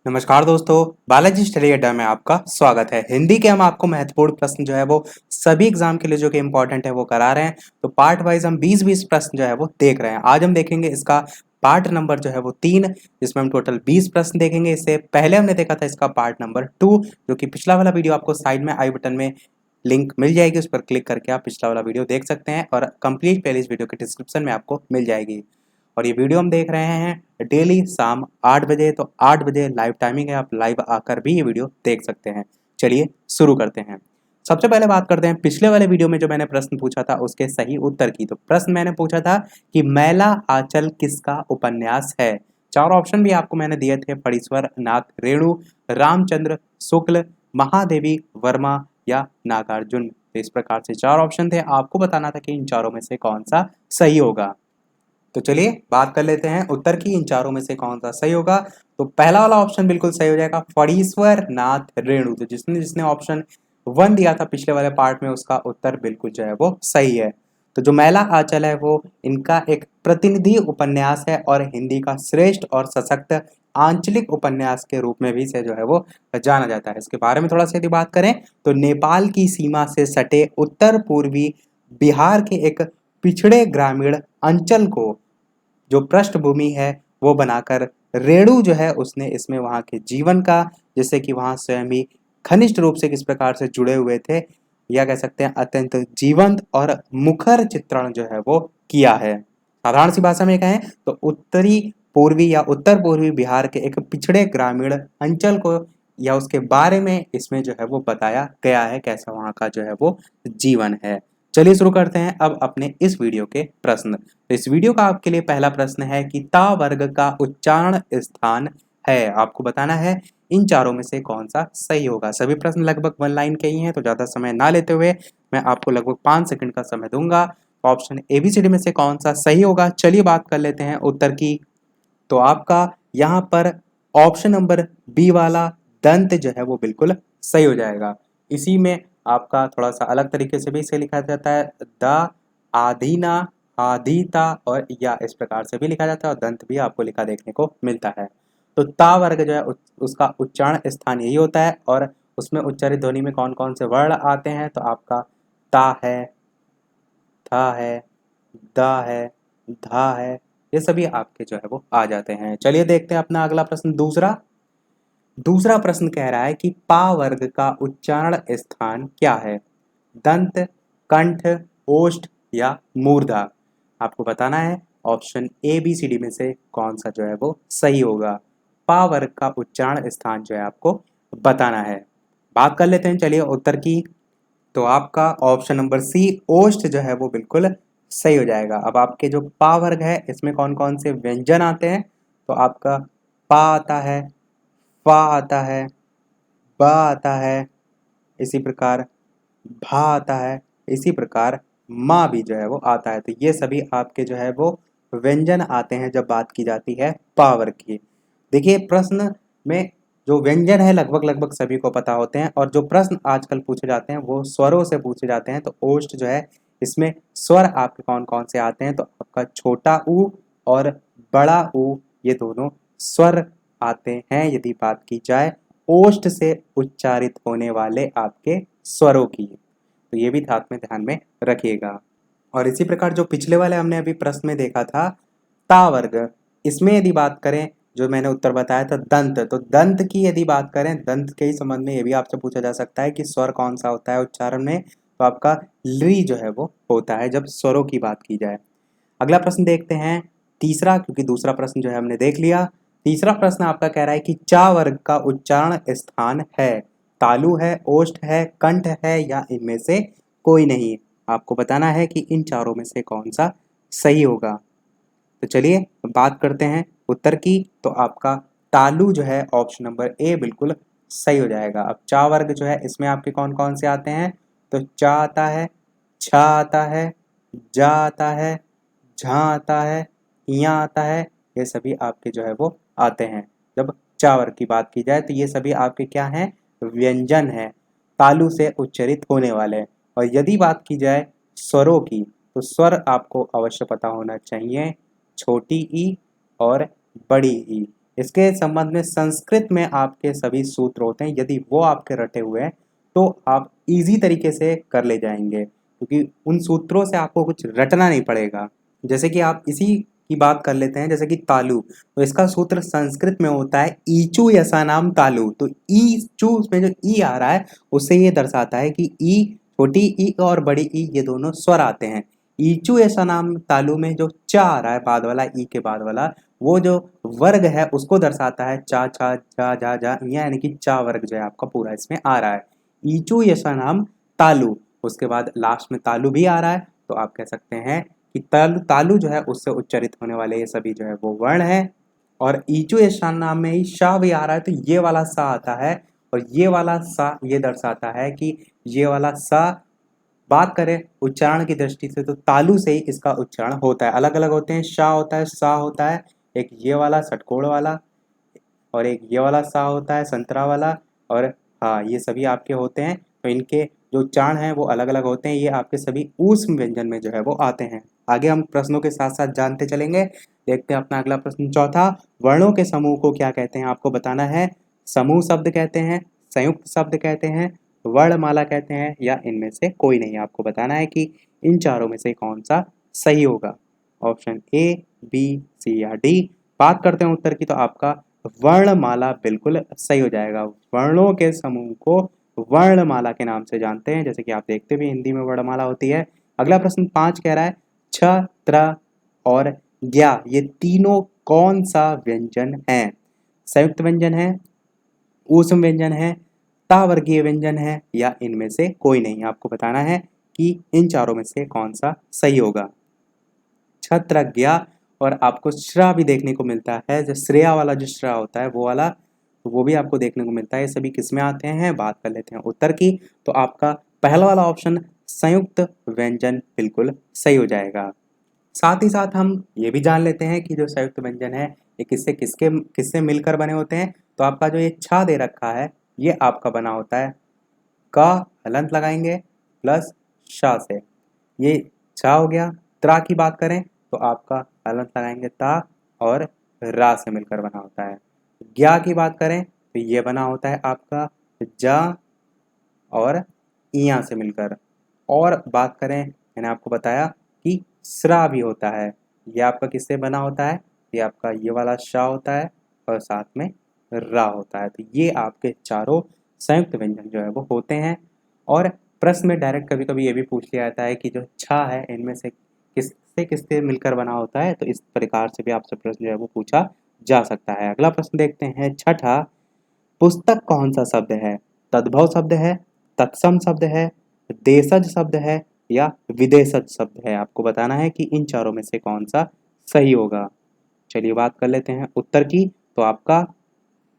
नमस्कार दोस्तों, बालाजी स्टडी अड्डा में आपका स्वागत है। हिंदी के हम आपको महत्वपूर्ण प्रश्न जो है वो सभी एग्जाम के लिए जो कि इम्पोर्टेंट है वो करा रहे हैं। तो पार्ट वाइज हम 20-20 प्रश्न जो है वो देख रहे हैं। आज हम देखेंगे इसका पार्ट नंबर जो है वो 3, जिसमें हम टोटल 20 प्रश्न देखेंगे। इससे पहले हमने देखा था इसका पार्ट नंबर 2, जो कि पिछला वाला वीडियो आपको साइड में आई बटन में लिंक मिल जाएगी, उस पर क्लिक करके आप पिछला वाला वीडियो देख सकते हैं और कंप्लीट प्लेलिस्ट वीडियो के डिस्क्रिप्शन में आपको मिल जाएगी। और ये वीडियो हम देख रहे हैं डेली शाम 8 बजे, तो 8 बजे लाइव टाइमिंग है, आप लाइव आकर भी ये वीडियो देख सकते हैं। चलिए शुरू करते हैं। सबसे पहले बात करते हैं पिछले वाले वीडियो में जो मैंने प्रश्न पूछा था उसके सही उत्तर की। तो प्रश्न मैंने पूछा था कि मैला आंचल किसका उपन्यास है। 4 ऑप्शन भी आपको मैंने दिए थे, फणीश्वर नाथ रेणु, रामचंद्र शुक्ल, महादेवी वर्मा या नागार्जुन। तो इस प्रकार से 4 ऑप्शन थे, आपको बताना था कि इन चारों में से कौन सा सही होगा। तो चलिए बात कर लेते हैं उत्तर की, इन चारों में से कौन सा सही होगा। तो पहला वाला ऑप्शन बिल्कुल सही हो जाएगा, फणीश्वर नाथ रेणु। तो जिसने जिसने ऑप्शन 1 दिया था पिछले वाले पार्ट में, उसका उत्तर बिल्कुल जो है वो सही है। तो जो मैला आंचल है वो इनका एक प्रतिनिधि उपन्यास है और हिंदी का श्रेष्ठ और सशक्त आंचलिक उपन्यास के रूप में भी इसे जो है वो जाना जाता है। इसके बारे में थोड़ा सा यदि बात करें तो नेपाल की सीमा से सटे उत्तर पूर्वी बिहार के एक पिछड़े ग्रामीण अंचल को जो पृष्ठभूमि है वो बनाकर रेणु जो है उसने इसमें वहाँ के जीवन का, जैसे कि वहाँ स्वयं ही घनिष्ठ रूप से किस प्रकार से जुड़े हुए थे, या कह सकते हैं अत्यंत जीवंत और मुखर चित्रण जो है वो किया है। साधारण सी भाषा में कहें तो उत्तरी पूर्वी या उत्तर पूर्वी बिहार के एक पिछड़े ग्रामीण अंचल को या उसके बारे में इसमें जो है वो बताया गया है, कैसा वहाँ का जो है वो जीवन है। चलिए शुरू करते हैं अब अपने इस वीडियो के प्रश्न। तो इस वीडियो का आपके लिए पहला प्रश्न है कि ता वर्ग का उच्चारण स्थान है। आपको बताना है इन चारों में से कौन सा सही होगा। सभी प्रश्न लगभग 1 लाइन के ही हैं, तो ज़्यादा समय ना लेते हुए मैं आपको लगभग 5 सेकंड का समय दूंगा। ऑप्शन एबीसीडी में से कौन सा सही होगा। चलिए बात कर लेते हैं उत्तर की। तो आपका यहाँ पर ऑप्शन नंबर बी वाला दंत जो है वो बिल्कुल सही हो जाएगा। इसी में आपका थोड़ा सा अलग तरीके से भी इसे लिखा जाता है, द आधीना आधीता और या इस प्रकार से भी लिखा जाता है, और दंत भी आपको लिखा देखने को मिलता है। तो ता वर्ग जो है उसका उच्चारण स्थान यही होता है, और उसमें उच्चारित ध्वनि में कौन कौन से वर्ण आते हैं। तो आपका ता है, था है, दा है, धा है, ये सभी आपके जो है वो आ जाते हैं। चलिए देखते हैं अपना अगला प्रश्न। दूसरा दूसरा प्रश्न कह रहा है कि पा वर्ग का उच्चारण स्थान क्या है। दंत, कंठ, ओष्ठ या मूर्धा। आपको बताना है option A B C D में से कौन सा जो है वो सही होगा। पा वर्ग का उच्चारण स्थान जो है आपको बताना है। बात कर लेते हैं चलिए उत्तर की। तो आपका ऑप्शन नंबर सी ओष्ठ जो है वो बिल्कुल सही हो जाएगा। अब आपके जो पा वर्ग है इसमें कौन कौन से व्यंजन आते हैं। तो आपका पा आता है, फा आता है, बा आता है, इसी प्रकार भा आता है, इसी प्रकार माँ भी जो है वो आता है। तो ये सभी आपके जो है वो व्यंजन आते हैं जब बात की जाती है पा वर्ग की। देखिए प्रश्न में जो व्यंजन है लगभग लगभग सभी को पता होते हैं, और जो प्रश्न आजकल पूछे जाते हैं वो स्वरों से पूछे जाते हैं। तो ओष्ठ जो है इसमें स्वर आपके कौन कौन से आते हैं। तो आपका छोटा ऊ और बड़ा ऊ, ये दोनों स्वर आते हैं यदि बात की जाए ओष्ठ से उच्चारित होने वाले आपके स्वरों की। तो ये भी साथ में ध्यान में रखिएगा। और इसी प्रकार जो पिछले वाले हमने अभी प्रश्न में देखा था ता वर्ग, इसमें यदि बात करें जो मैंने उत्तर बताया था दंत, तो दंत की यदि बात करें, दंत के ही संबंध में ये भी आपसे पूछा जा सकता है कि स्वर कौन सा होता है उच्चारण में। तो आपका ली जो है वो होता है जब स्वरों की बात की जाए। अगला प्रश्न देखते हैं तीसरा, क्योंकि दूसरा प्रश्न जो है हमने देख लिया। तीसरा प्रश्न आपका कह रहा है कि चा वर्ग का उच्चारण स्थान है। तालु है, ओष्ठ है, कंठ है या इनमें से कोई नहीं। आपको बताना है कि इन चारों में से कौन सा सही होगा। तो चलिए बात करते हैं उत्तर की। तो आपका तालु जो है ऑप्शन नंबर ए बिल्कुल सही हो जाएगा। अब चा वर्ग जो है इसमें आपके कौन कौन से आते हैं। तो चा आता है, छा आता है, जा आता है, झा आता है, इया आता है, ये सभी आपके जो है वो आते हैं। जब चा वर्ग की बात की जाए तो ये सभी आपके क्या हैं, व्यंजन हैं, तालु से उच्चरित होने वाले। और यदि बात की जाए स्वरों की, तो स्वर आपको अवश्य पता होना चाहिए, छोटी ई और बड़ी ई। इसके संबंध में संस्कृत में आपके सभी सूत्र होते हैं, यदि वो आपके रटे हुए हैं तो आप इजी तरीके से कर ले जाएंगे, क्योंकि उन सूत्रों से आपको कुछ रटना नहीं पड़ेगा। जैसे कि आप इसी की बात कर लेते हैं, जैसे कि तालु, तो इसका सूत्र संस्कृत में होता है ईचु यसा नाम तालु। तो ईचु में जो ई आ रहा है उससे ये दर्शाता है कि ई, छोटी ई और बड़ी ई ये दोनों स्वर आते हैं। ईचू ऐसा नाम तालु में जो चा आ रहा है बाद वाला, ई के बाद वाला, वो जो वर्ग है उसको दर्शाता है चा छा जा जा जा, यानी कि चा वर्ग जो है आपका पूरा इसमें आ रहा है। ईचू ऐसा नाम तालु, उसके बाद लास्ट में तालु भी आ रहा है, तो आप कह सकते हैं कि तालु तालु जो है उससे उच्चारित होने वाले ये सभी जो है वो वर्ण है। और ईचू ऐसा नाम में ही शाह भी आ रहा है, तो ये वाला सा आता है, और ये वाला सा ये दर्शाता है कि ये वाला सा, बात करें उच्चारण की दृष्टि से तो तालु से ही इसका उच्चारण होता है। अलग अलग होते हैं, शाह होता है, सा होता है, एक ये वाला षटकोण वाला, और एक ये वाला सा होता है संतरा वाला, और हाँ ये सभी आपके होते हैं। तो इनके जो उच्चारण हैं वो अलग अलग होते हैं, ये आपके सभी ऊष्म व्यंजन में जो है वो आते हैं। आगे हम प्रश्नों के साथ साथ जानते चलेंगे। देखते हैं अपना अगला प्रश्न चौथा, वर्णों के समूह को क्या कहते हैं आपको बताना है। समूह शब्द कहते हैं, संयुक्त शब्द कहते हैं, वर्णमाला कहते हैं, या इनमें से कोई नहीं। आपको बताना है कि इन चारों में से कौन सा सही होगा। ऑप्शन ए, बी, सी या डी। बात करते हैं उत्तर की, तो आपका वर्णमाला बिल्कुल सही हो जाएगा। वर्णों के समूह को वर्णमाला के नाम से जानते हैं, जैसे कि आप देखते भी हिंदी में वर्णमाला होती है। अगला प्रश्न 5 कह रहा है छ, त्र और ज्ञा ये तीनों कौन सा व्यंजन है। संयुक्त व्यंजन है, ऊष्म व्यंजन है, ता वर्गीय व्यंजन है, या इनमें से कोई नहीं। आपको बताना है कि इन चारों में से कौन सा सही होगा। छत्र ज्ञा, और आपको श्रा भी देखने को मिलता है, जो श्रेया वाला जो श्रा होता है वो वाला, तो वो भी आपको देखने को मिलता है। ये सभी किसमें आते हैं, बात कर लेते हैं उत्तर की। तो आपका पहला वाला ऑप्शन संयुक्त व्यंजन बिल्कुल सही हो जाएगा। साथ ही साथ हम ये भी जान लेते हैं कि जो संयुक्त व्यंजन है ये किससे किसके किससे मिलकर बने होते हैं। तो आपका जो ये छा दे रखा है ये आपका बना होता है का हलंत लगाएंगे प्लस शा से, ये छा हो गया। त्रा की बात करें तो आपका हलंत लगाएंगे ता और रा से मिलकर बना होता है। ज्ञा की बात करें तो ये बना होता है आपका जा और इया से मिलकर। और बात करें, मैंने आपको बताया कि स्रा भी होता है, ये आपका किससे बना होता है, ये आपका ये वाला शा होता है और साथ में रा होता है। तो ये आपके चारों संयुक्त व्यंजन जो है वो होते हैं। और प्रश्न में डायरेक्ट कभी कभी ये भी पूछ लिया जाता है कि जो छा है इनमें से किससे किससे मिलकर बना होता है, तो इस प्रकार से भी आपसे प्रश्न जो है वो पूछा जा सकता है। अगला प्रश्न देखते हैं छठा, पुस्तक कौन सा शब्द है। तद्भव शब्द है, तत्सम शब्द है, देशज शब्द है, या विदेशज शब्द है। आपको बताना है कि इन चारों में से कौन सा सही होगा। चलिए बात कर लेते हैं उत्तर की। तो आपका,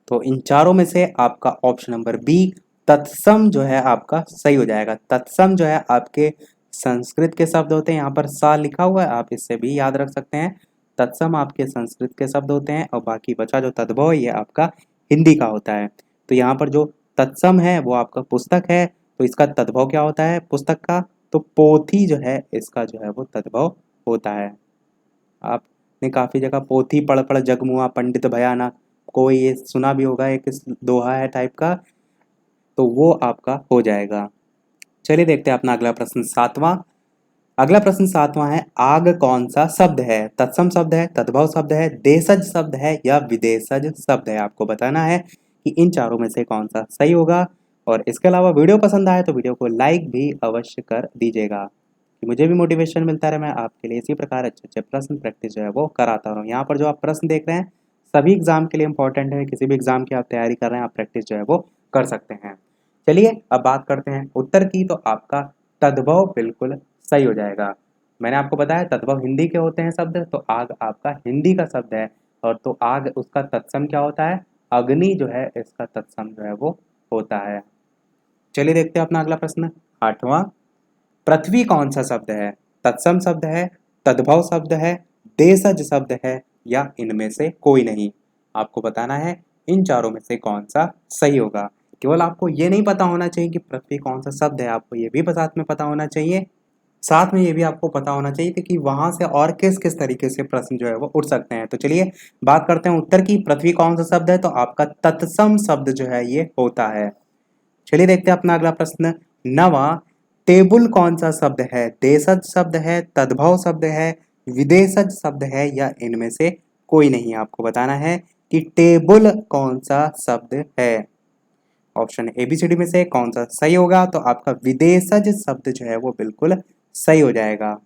तो इन चारों में से आपका ऑप्शन नंबर बी तत्सम जो है आपका सही हो जाएगा। तत्सम जो है आपके संस्कृत के शब्द होते हैं, यहाँ पर सा लिखा हुआ है, आप इससे भी याद रख सकते हैं। तत्सम आपके संस्कृत के शब्द होते हैं, और बाकी बचा जो तद्भव ये आपका हिंदी का होता है। तो यहाँ पर जो तत्सम है वो आपका पुस्तक है, तो इसका तद्भव क्या होता है पुस्तक का, तो पोथी जो है इसका जो है वो तद्भव होता है। आपने काफ़ी जगह पोथी पढ़ पढ़ जगमुआ पंडित भयाना, कोई ये सुना भी होगा, एक दोहा है टाइप का, तो वो आपका हो जाएगा। चलिए देखते हैं अपना अगला प्रश्न सातवां। अगला प्रश्न सातवां है, आग कौन सा शब्द है। तत्सम शब्द है, तद्भव शब्द है, देशज शब्द है, या विदेशज शब्द है। आपको बताना है कि इन चारों में से कौन सा सही होगा। और इसके अलावा वीडियो पसंद आए तो वीडियो को लाइक भी अवश्य कर दीजिएगा, कि मुझे भी मोटिवेशन मिलता रहे, मैं आपके लिए इसी प्रकार अच्छे अच्छे प्रश्न प्रैक्टिस जो है वो कराता रहूँ। यहाँ पर जो आप प्रश्न देख रहे हैं सभी एग्जाम के लिए इंपॉर्टेंट है, किसी भी एग्जाम की आप तैयारी कर रहे हैं आप प्रैक्टिस जो है वो कर सकते हैं। चलिए अब बात करते हैं उत्तर की। तो आपका तद्भव बिल्कुल सही हो जाएगा। मैंने आपको बताया तद्भव हिंदी के होते हैं शब्द, तो आग आपका हिंदी का शब्द है, और तो आग उसका तत्सम क्या होता है, अग्नि जो है इसका तत्सम जो है वो होता है। चलिए देखते हैं अपना अगला प्रश्न आठवां, पृथ्वी कौन सा शब्द है। तत्सम शब्द है, तद्भव शब्द है, देशज शब्द है, या इनमें से कोई नहीं। आपको बताना है इन चारों में से कौन सा सही होगा। केवल आपको ये नहीं पता होना चाहिए कि पृथ्वी कौन सा शब्द है, आपको ये भी साथ में पता होना चाहिए साथ में ये भी आपको पता होना चाहिए था कि वहां से और किस किस तरीके से प्रश्न जो है वो उठ सकते हैं। तो चलिए बात करते हैं उत्तर की। पृथ्वी कौन सा शब्द है? तो आपका तत्सम शब्द जो है ये होता है। चलिए देखते हैं अपना अगला प्रश्न। नवा, टेबुल कौन सा शब्द है? देशज शब्द है, तद्भव शब्द है, विदेशज शब्द है, या इनमें से कोई नहीं? आपको बताना है कि टेबुल कौन सा शब्द है। ऑप्शन एबीसीडी में से कौन सा सही होगा? तो आपका विदेशज शब्द जो है वो बिल्कुल सही हो जाएगा।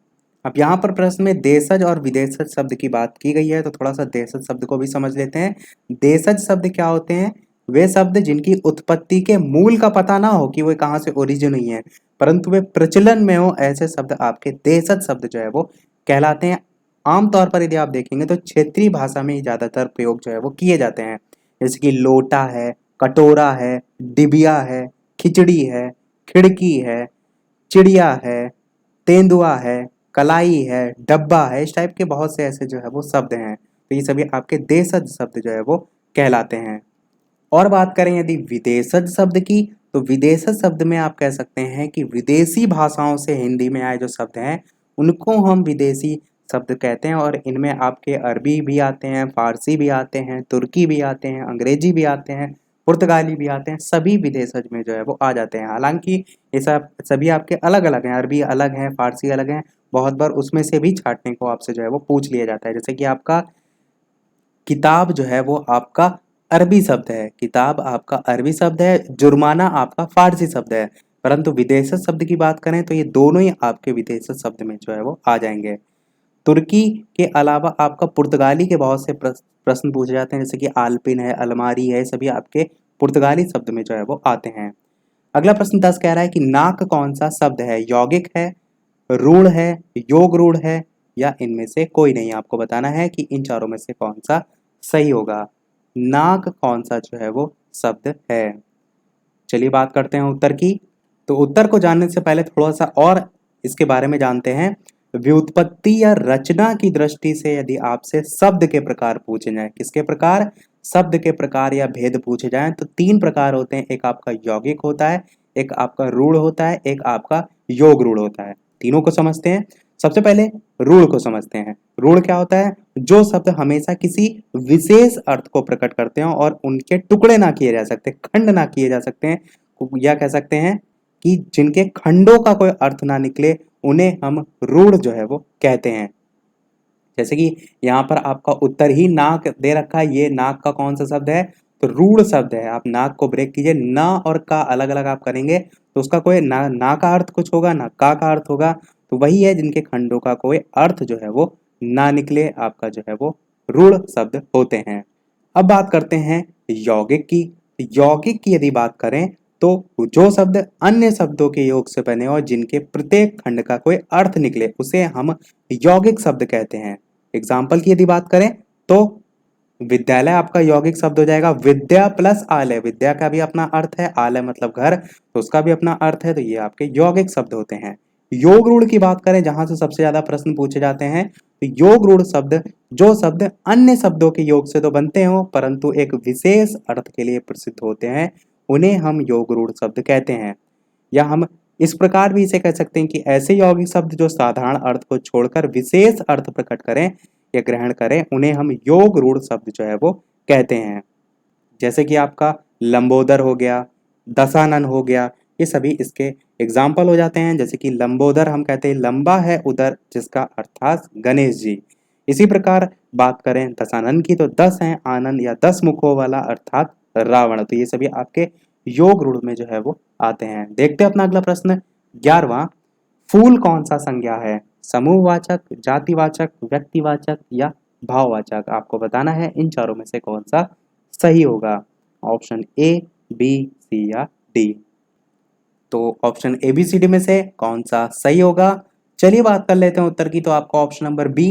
अब यहाँ पर प्रश्न में देशज और विदेशज शब्द की बात की गई है, तो थोड़ा सा देशज शब्द को भी समझ लेते हैं। देशज शब्द क्या होते हैं? वे शब्द जिनकी उत्पत्ति के मूल का पता ना हो कि वो कहाँ से ओरिजिन हुई है, परंतु वे प्रचलन में हो, ऐसे शब्द आपके देशज शब्द जो है वो कहलाते हैं। आमतौर पर यदि आप देखेंगे तो क्षेत्रीय भाषा में ही ज्यादातर प्रयोग जो है वो किए जाते हैं। जैसे कि लोटा है, कटोरा है, डिबिया है, खिचड़ी है, खिड़की है, चिड़िया है, तेंदुआ है, कलाई है, डब्बा है। इस टाइप के बहुत से ऐसे जो है वो शब्द हैं। तो ये सभी आपके देशज शब्द जो है वो कहलाते हैं। और बात करें यदि विदेशज शब्द की, तो विदेशज शब्द में आप कह सकते हैं कि विदेशी भाषाओं से हिंदी में आए जो शब्द हैं उनको हम विदेशी शब्द कहते हैं। और इनमें आपके अरबी भी आते हैं, फारसी भी आते हैं, तुर्की भी आते हैं, अंग्रेजी भी आते हैं, पुर्तगाली भी आते हैं। सभी विदेशज में जो है वो आ जाते हैं। हालांकि ये सब सभी आपके अलग अलग हैं, अरबी अलग है, फारसी अलग है। बहुत बार उसमें से भी छांटने को आपसे जो है वो पूछ लिया जाता है। जैसे कि आपका किताब जो है वो आपका अरबी शब्द है, किताब आपका अरबी शब्द है, जुर्माना आपका फारसी शब्द है। परंतु विदेशज शब्द की बात करें तो ये दोनों ही आपके विदेशज शब्द में जो है वो आ जाएंगे। तुर्की के अलावा आपका पुर्तगाली के बहुत से प्रश्न पूछे जाते हैं, जैसे कि आलपिन है, अलमारी है, सभी आपके पुर्तगाली शब्द में जो है वो आते हैं। अगला प्रश्न 10 कह रहा है कि नाक कौन सा शब्द है? यौगिक है, रूढ़ है, योग रूढ़ है, या इनमें से कोई नहीं? आपको बताना है कि इन चारों में से कौन सा सही होगा। नाक कौन सा जो है वो शब्द है। चलिए बात करते हैं उत्तर की। तो उत्तर को जानने से पहले थोड़ा सा और इसके बारे में जानते हैं। व्युत्पत्ति या रचना की दृष्टि से यदि आपसे शब्द के प्रकार पूछे जाएं, किसके प्रकार? शब्द के प्रकार या भेद पूछे जाएं, तो 3 प्रकार होते हैं। एक आपका यौगिक होता है, एक आपका रूढ़ होता है, एक आपका योग रूढ़ होता है। तीनों को समझते हैं। सबसे पहले रूढ़ को समझते हैं। रूढ़ क्या होता है? जो शब्द हमेशा किसी विशेष अर्थ को प्रकट करते हैं और उनके टुकड़े ना किए जा सकते, खंड ना किए जा सकते हैं, या कह सकते हैं कि जिनके खंडों का कोई अर्थ ना निकले, उन्हें हम रूढ़ जो है वो कहते हैं। जैसे कि यहाँ पर आपका उत्तर ही नाक दे रखा है, ये नाक का कौन सा शब्द है? तो रूढ़ शब्द है। आप नाक को ब्रेक कीजिए, ना और का अलग अलग आप करेंगे तो उसका कोई ना का अर्थ कुछ होगा, ना का अर्थ होगा। तो वही है जिनके खंडों का कोई अर्थ जो है वो ना निकले, आपका जो है वो रूढ़ शब्द होते हैं। अब बात करते हैं यौगिक की। यौगिक की यदि बात करें तो जो शब्द अन्य शब्दों के योग से बने और जिनके प्रत्येक खंड का कोई अर्थ निकले उसे हम यौगिक शब्द कहते हैं। एग्जाम्पल की यदि बात करें तो विद्यालय आपका यौगिक शब्द हो जाएगा। विद्या प्लस आलय, विद्या का भी अपना अर्थ है, आलय मतलब घर, तो उसका भी अपना अर्थ है, तो ये आपके यौगिक शब्द होते हैं। योग रूढ़ की बात करें, जहां से सबसे ज्यादा प्रश्न पूछे जाते हैं, तो योग रूढ़ शब्द जो शब्द अन्य शब्दों के योग से तो बनते हो परंतु एक विशेष अर्थ के लिए प्रसिद्ध होते हैं, उन्हें हम योग रूढ़ शब्द कहते हैं। या हम इस प्रकार भी इसे कह सकते हैं कि ऐसे यौगिक शब्द जो साधारण अर्थ को छोड़कर विशेष अर्थ प्रकट करें या ग्रहण करें, उन्हें हम योग रूढ़ शब्द जो है वो कहते हैं। जैसे कि आपका लंबोदर हो गया, दशानन हो गया, ये सभी इसके एग्जाम्पल हो जाते हैं। जैसे कि लंबोदर हम कहते हैं लंबा है उदर, जिसका अर्थात गणेश जी। इसी प्रकार बात करें दशानन की तो 10 हैं आनंद या 10 मुखों वाला अर्थात रावण। तो ये सभी आपके योग रूढ़ में जो है वो आते हैं। देखते हैं अपना अगला प्रश्न 11वां। फूल कौन सा संज्ञा है? समूहवाचक, जातिवाचक, व्यक्तिवाचक, या भाववाचक? आपको बताना है इन चारों में से कौन सा सही होगा। ऑप्शन ए, बी, सी या डी। तो option A B C D में से कौन सा सही होगा? चलिए बात कर लेते हैं उत्तर की। तो आपका ऑप्शन नंबर बी,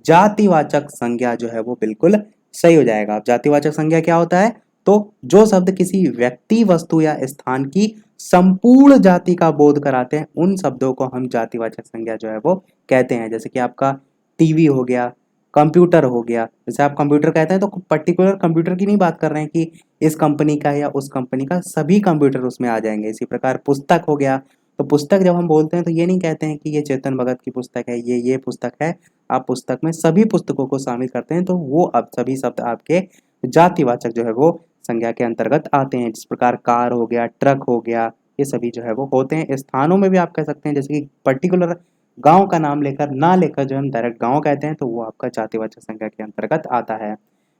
जातिवाचक संज्ञा जो है वो बिल्कुल सही हो जाएगा। जातिवाचक संज्ञा क्या होता है? तो जो शब्द किसी व्यक्ति, वस्तु या स्थान की संपूर्ण जाति का बोध कराते हैं, उन शब्दों को हम जातिवाचक संज्ञा जो है वो कहते हैं। जैसे कि आपका टीवी हो गया, कंप्यूटर हो गया। जैसे आप कंप्यूटर कहते हैं तो पर्टिकुलर कंप्यूटर की नहीं बात कर रहे हैं कि इस कंपनी का या उस कंपनी का, सभी कंप्यूटर उसमें आ जाएंगे। इसी प्रकार पुस्तक हो गया, तो पुस्तक जब हम बोलते हैं तो ये नहीं कहते हैं कि ये चेतन भगत की पुस्तक है, ये पुस्तक है। आप पुस्तक में सभी पुस्तकों को शामिल करते हैं, तो वो अब सभी शब्द आपके जातिवाचक जो है वो संज्ञा के अंतर्गत आते हैं। जिस प्रकार कार हो गया, ट्रक हो गया, ये सभी जो है वो होते हैं। स्थानों में भी आप कह सकते हैं, जैसे कि पर्टिकुलर गांव का नाम लेकर ना लेकर जो हम डायरेक्ट गांव कहते हैं, तो वो आपका जातिवाचक संज्ञा के अंतर्गत आता है।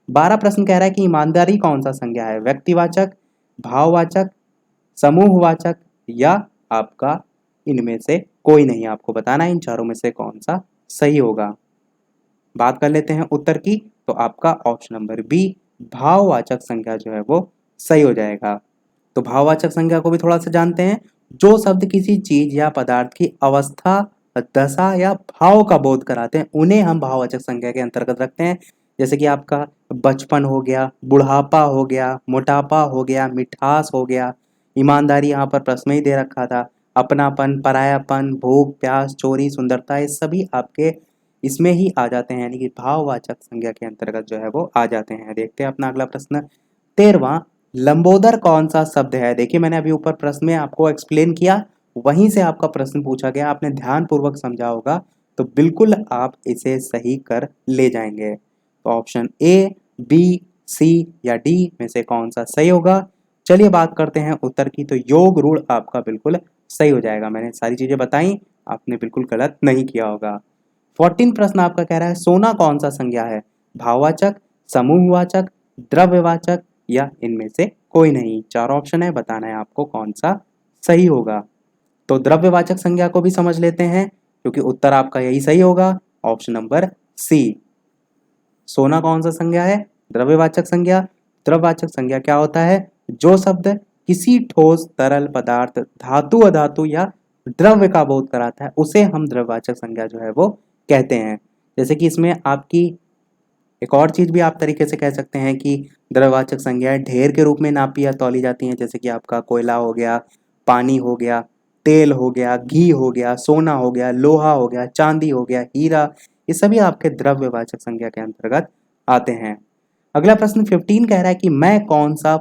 12 प्रश्न कह रहा है कि ईमानदारी कौन सा संज्ञा है? व्यक्तिवाचक, भाववाचक, समूहवाचक या आपका इनमें से कोई नहीं? आपको बताना है इन चारों में से कौन सा सही होगा। बात कर लेते हैं उत्तर की, तो आपका ऑप्शन नंबर बी भाववाचक संज्ञा जो है वो सही हो जाएगा। तो भाववाचक संज्ञा को भी थोड़ा सा जानते हैं। जो शब्द किसी चीज या पदार्थ की अवस्था, दशा या भाव का बोध कराते हैं, उन्हें हम भाववाचक संज्ञा के अंतर्गत रखते हैं। जैसे कि आपका बचपन हो गया, बुढ़ापा हो गया, मोटापा हो गया, मिठास हो गया, ईमानदारी यहाँ पर प्रश्न में ही दे रखा था, अपनापन, परायापन, भूख, प्यास, चोरी, सुंदरता, ये सभी आपके इसमें ही आ जाते हैं, यानी कि भाववाचक संज्ञा के अंतर्गत जो है वो आ जाते हैं। देखते हैं अपना अगला प्रश्न। 13वां, लंबोदर कौन सा शब्द है? देखिए मैंने अभी ऊपर प्रश्न में आपको एक्सप्लेन किया, वहीं से आपका प्रश्न पूछा गया, आपने ध्यान पूर्वक समझा होगा, तो बिल्कुल आप इसे सही कर ले जाएंगे। तो ऑप्शन ए, बी, सी या डी में से कौन सा सही होगा? चलिए बात करते हैं उत्तर की। तो योग रूढ़ आपका बिल्कुल सही हो जाएगा। मैंने सारी चीजें बताई, आपने बिल्कुल गलत नहीं किया होगा। 14 प्रश्न आपका कह रहा है सोना कौन सा संज्ञा है? भाववाचक, समूहवाचक, द्रव्यवाचक या इनमें से कोई नहीं? चार ऑप्शन है, बताना है आपको कौन सा सही होगा। तो द्रव्यवाचक संज्ञा को भी समझ लेते हैं, क्योंकि उत्तर आपका यही सही होगा, ऑप्शन नंबर सी। सोना कौन सा संज्ञा है? द्रव्यवाचक संज्ञा। द्रव्यवाचक संज्ञा क्या होता है? जो शब्द किसी ठोस, तरल पदार्थ, धातु, अधातु या द्रव्य का बोध कराता है, उसे हम द्रव्यवाचक संज्ञा जो है वो कहते हैं। जैसे कि इसमें आपकी एक और चीज भी आप तरीके से कह सकते हैं कि द्रव्यवाचक संज्ञाएं ढेर के रूप में नापी या तौली जाती हैं। जैसे कि आपका कोयला हो गया, पानी हो गया, तेल हो गया, घी हो गया, सोना हो गया, लोहा हो गया, चांदी हो गया, हीरा, ये सभी आपके द्रव्यवाचक संज्ञा के अंतर्गत आते हैं। अगला प्रश्न 15 कह रहा है कि मैं कौन सा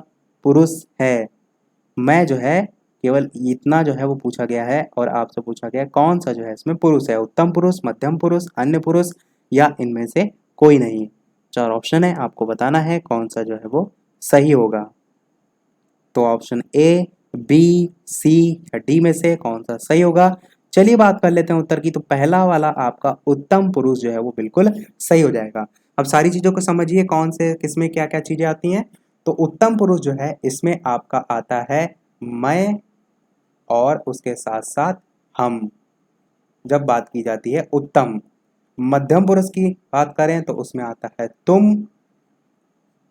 पुरुष है? मैं जो है केवल इतना जो है वो पूछा गया है, और आपसे पूछा गया कौन सा जो है इसमें पुरुष है? उत्तम पुरुष, मध्यम पुरुष, अन्य पुरुष या इनमें से कोई नहीं? चार ऑप्शन है, आपको बताना है कौन सा जो है वो सही होगा। तो ऑप्शन ए, बी, सी या डी में से कौन सा सही होगा? चलिए बात कर लेते हैं उत्तर की। तो पहला वाला आपका उत्तम पुरुष जो है वो बिल्कुल सही हो जाएगा। अब सारी चीजों को समझिए, कौन से किसमें क्या क्या चीजें आती हैं। तो उत्तम पुरुष जो है इसमें आपका आता है मैं और उसके साथ साथ हम, जब बात की जाती है उत्तम। मध्यम पुरुष की बात करें तो उसमें आता है तुम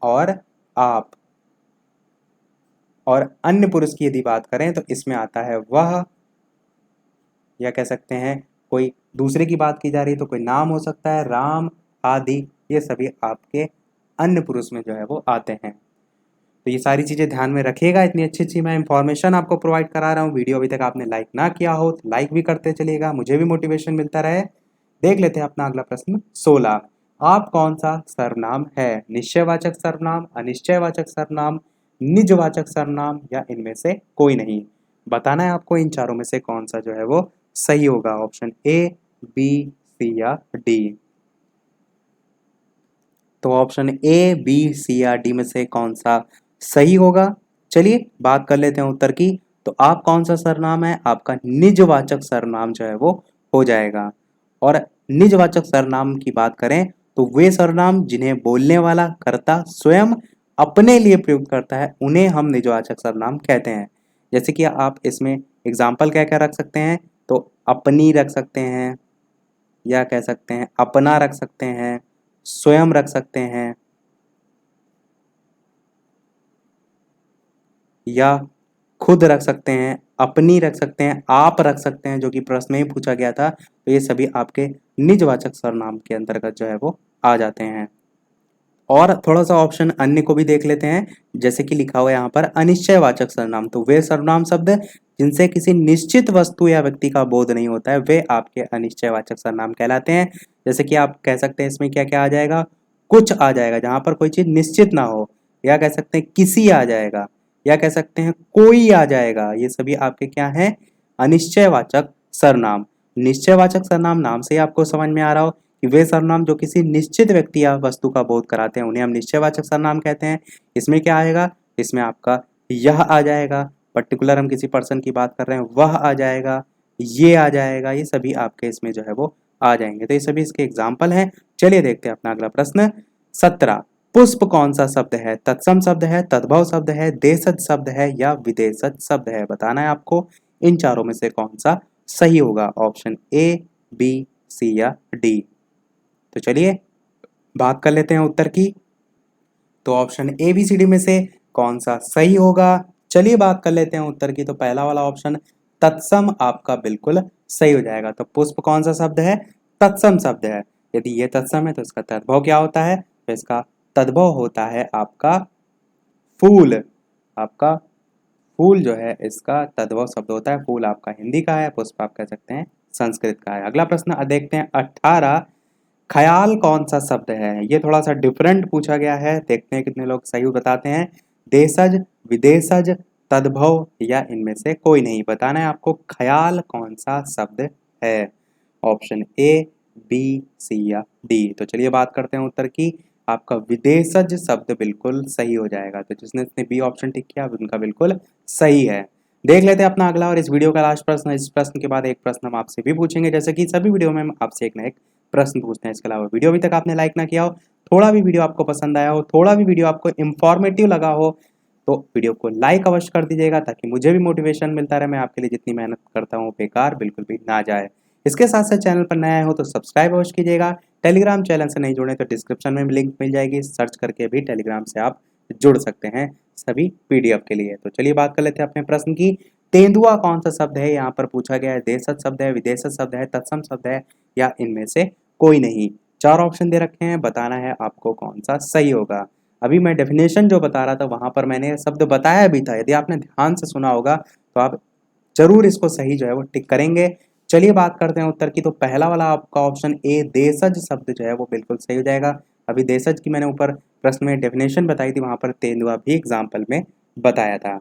और आप, और अन्य पुरुष की यदि बात करें तो इसमें आता है वह, या कह सकते हैं कोई दूसरे की बात की जा रही है तो कोई नाम हो सकता है, राम आदि, ये सभी आपके अन्य पुरुष में जो है वो आते हैं। तो ये सारी चीज़ें ध्यान में रखिएगा। इतनी अच्छी अच्छी मैं इंफॉर्मेशन आपको प्रोवाइड करा रहा हूँ। वीडियो अभी तक आपने लाइक ना किया हो तो लाइक भी करते चलिएगा, मुझे भी मोटिवेशन मिलता रहे। देख लेते हैं अपना अगला प्रश्न 16। आप कौन सा सर्वनाम है? निश्चयवाचक सर्वनाम, अनिश्चयवाचक सर्वनाम, निजवाचक सर्वनाम या इनमें से कोई नहीं? बताना है आपको इन चारों में से कौन सा जो है वो सही होगा। ऑप्शन ए, बी, सी या डी? तो ऑप्शन ए, बी, सी या डी में से कौन सा सही होगा? चलिए बात कर लेते हैं उत्तर की। तो आप कौन सा सर्वनाम है? आपका निजवाचक सर्वनाम जो है वो हो जाएगा। और निजवाचक सर्वनाम की बात करें तो वे सर्वनाम जिन्हें बोलने वाला कर्ता स्वयं अपने लिए प्रयुक्त करता है, उन्हें हम निजवाचक सर्वनाम कहते हैं। जैसे कि आप इसमें एग्जाम्पल क्या क्या रख सकते हैं, तो अपनी रख सकते हैं, या कह सकते हैं अपना रख सकते हैं, स्वयं रख सकते हैं, या खुद रख सकते हैं, अपनी रख सकते हैं, आप रख सकते हैं, जो कि प्रश्न में ही पूछा गया था। तो ये सभी आपके निजवाचक सर्वनाम के अंतर्गत जो है वो आ जाते हैं। और थोड़ा सा ऑप्शन अन्य को भी देख लेते हैं। जैसे कि लिखा हुआ है यहाँ पर अनिश्चयवाचक सर्वनाम, तो वे सर्वनाम शब्द जिनसे किसी निश्चित वस्तु या व्यक्ति का बोध नहीं होता है, वे आपके अनिश्चयवाचक सर्वनाम कहलाते हैं। जैसे कि आप कह सकते हैं इसमें क्या क्या आ जाएगा, कुछ आ जाएगा जहां पर कोई चीज निश्चित ना हो, या कह सकते हैं किसी आ जाएगा, या कह सकते हैं कोई आ जाएगा। ये सभी आपके क्या हैं? अनिश्चयवाचक सर्वनाम। निश्चयवाचक सर्वनाम नाम से ही आपको समझ में आ रहा हो कि वे सर्वनाम जो किसी निश्चित व्यक्ति या वस्तु का बोध कराते हैं उन्हें हम निश्चयवाचक सर्वनाम कहते हैं। इसमें क्या आएगा, इसमें आपका यह आ जाएगा, पर्टिकुलर हम किसी पर्सन की बात कर रहे हैं वह आ जाएगा, ये आ जाएगा, ये सभी आपके इसमें जो है वो आ जाएंगे। तो ये सभी इसके एग्जाम्पल हैं। चलिए देखते हैं अपना अगला प्रश्न 17। पुष्प कौन सा शब्द है? तत्सम शब्द है, तद्भव शब्द है, देशज शब्द है या विदेशज शब्द है? बताना है आपको इन चारों में से कौन सा सही होगा। ऑप्शन ए, बी, सी या डी। तो चलिए बात कर लेते हैं उत्तर की। तो option A, B, C, D में से कौन सा सही होगा? चलिए बात कर लेते हैं उत्तर की। तो पहला वाला ऑप्शन तत्सम आपका बिल्कुल सही हो जाएगा। तो पुष्प कौन सा शब्द है? तत्सम शब्द है। यदि ये तत्सम है तो इसका तद्भव क्या होता है? तो इसका तद्भव होता है आपका फूल। आपका फूल जो है इसका तद्भव शब्द होता है। फूल आपका हिंदी का है, पुष्प आप कह सकते हैं संस्कृत का है। अगला प्रश्न देखते हैं 18। ख्याल कौन सा शब्द है? ये थोड़ा सा डिफरेंट पूछा गया है, देखते हैं कितने लोग सही बताते हैं। देशज, विदेशज, तद्भव या इनमें से कोई नहीं। बताना है आपको ख्याल कौन सा शब्द है। ऑप्शन ए, बी, सी या डी। तो चलिए बात करते हैं उत्तर की। आपका विदेशज शब्द बिल्कुल सही हो जाएगा। तो जिसने इसने बी ऑप्शन टिक किया उनका बिल्कुल सही है। देख लेते हैं अपना अगला और इस वीडियो का लास्ट प्रश्न। इस प्रश्न के बाद एक प्रश्न हम आपसे भी पूछेंगे, जैसे कि सभी वीडियो में हम आपसे एक ना एक प्रश्न पूछते हैं। इसके अलावा वीडियो अभी तक आपने लाइक ना किया हो, थोड़ा भी वीडियो आपको पसंद आया हो, थोड़ा भी वीडियो आपको इंफॉर्मेटिव लगा हो, तो वीडियो को लाइक अवश्य कर दीजिएगा ताकि मुझे भी मोटिवेशन मिलता रहे। मैं आपके लिए जितनी मेहनत करता हूँ बेकार बिल्कुल भी ना जाए। इसके साथ साथ चैनल पर नया हो तो सब्सक्राइब अवश्य कीजिएगा। टेलीग्राम चैनल से नहीं जुड़े तो डिस्क्रिप्शन में लिंक मिल जाएगी, सर्च करके भी टेलीग्राम से आप जुड़ सकते हैं सभी पीडीएफ के लिए। तो चलिए बात कर लेते हैं अपने प्रश्न की। तेंदुआ कौन सा शब्द है? यहाँ पर पूछा गया है देशज शब्द है, विदेशज शब्द है, तत्सम शब्द है या इनमें से कोई नहीं। चार ऑप्शन दे रखे हैं, बताना है आपको कौन सा सही होगा। अभी मैं डेफिनेशन जो बता रहा था वहां पर मैंने शब्द बताया भी था, यदि आपने ध्यान से सुना होगा तो आप जरूर इसको सही जो है वो टिक करेंगे। चलिए बात करते हैं उत्तर की। तो पहला वाला आपका ऑप्शन ए देशज शब्द जो है वो बिल्कुल सही हो जाएगा। अभी देशज की मैंने ऊपर प्रश्न में डेफिनेशन बताई थी, वहां पर तेंदुआ भी एग्जाम्पल में बताया था।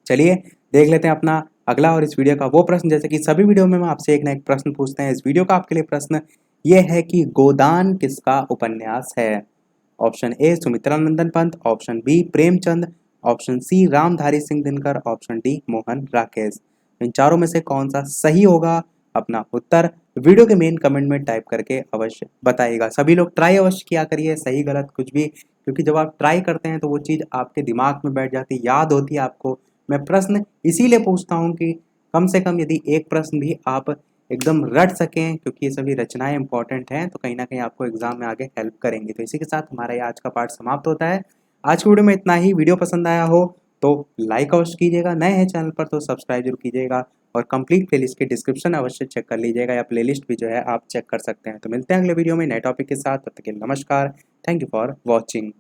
चलिए देख लेते हैं अपना अगला और इस वीडियो का वो प्रश्न। जैसे कि सभी वीडियो में हम आपसे एक ना एक प्रश्न पूछते हैं, इस वीडियो का आपके लिए प्रश्न ये है कि गोदान किसका उपन्यास है। Option A Sumitra Nandan Pant, option B Premchand, option C Ramdhari Singh Dinkar, option D Mohan Rakesh. इन चारों में से कौन सा सही होगा? अपना उत्तर वीडियो के मेन कमेंट में टाइप करके अवश्य बताइएगा। सभी लोग ट्राई अवश्य किया करिए, सही गलत कुछ भी, क्योंकि जब आप ट्राई करते हैं तो वो चीज़ आपके दिमाग में बैठ जाती, याद होती है आपको। मैं प्रश्न इसीलिए पूछता हूँ कि कम से कम यदि एक प्रश्न भी आप एकदम रट सकें, क्योंकि ये सभी रचनाएं इंपॉर्टेंट हैं, तो कहीं ना कहीं आपको एग्जाम में आगे हेल्प करेंगी। तो इसी के साथ हमारा ये आज का पार्ट समाप्त होता है। आज की वीडियो में इतना ही। वीडियो पसंद आया हो तो लाइक अवश्य कीजिएगा, नए हैं चैनल पर तो सब्सक्राइब जरूर कीजिएगा और कंप्लीट प्लेलिस्ट की डिस्क्रिप्शन अवश्य चेक कर लीजिएगा, या प्लेलिस्ट भी जो है आप चेक कर सकते हैं। तो मिलते हैं अगले वीडियो में नए टॉपिक के साथ, तब तक के लिए नमस्कार। Thank you for watching.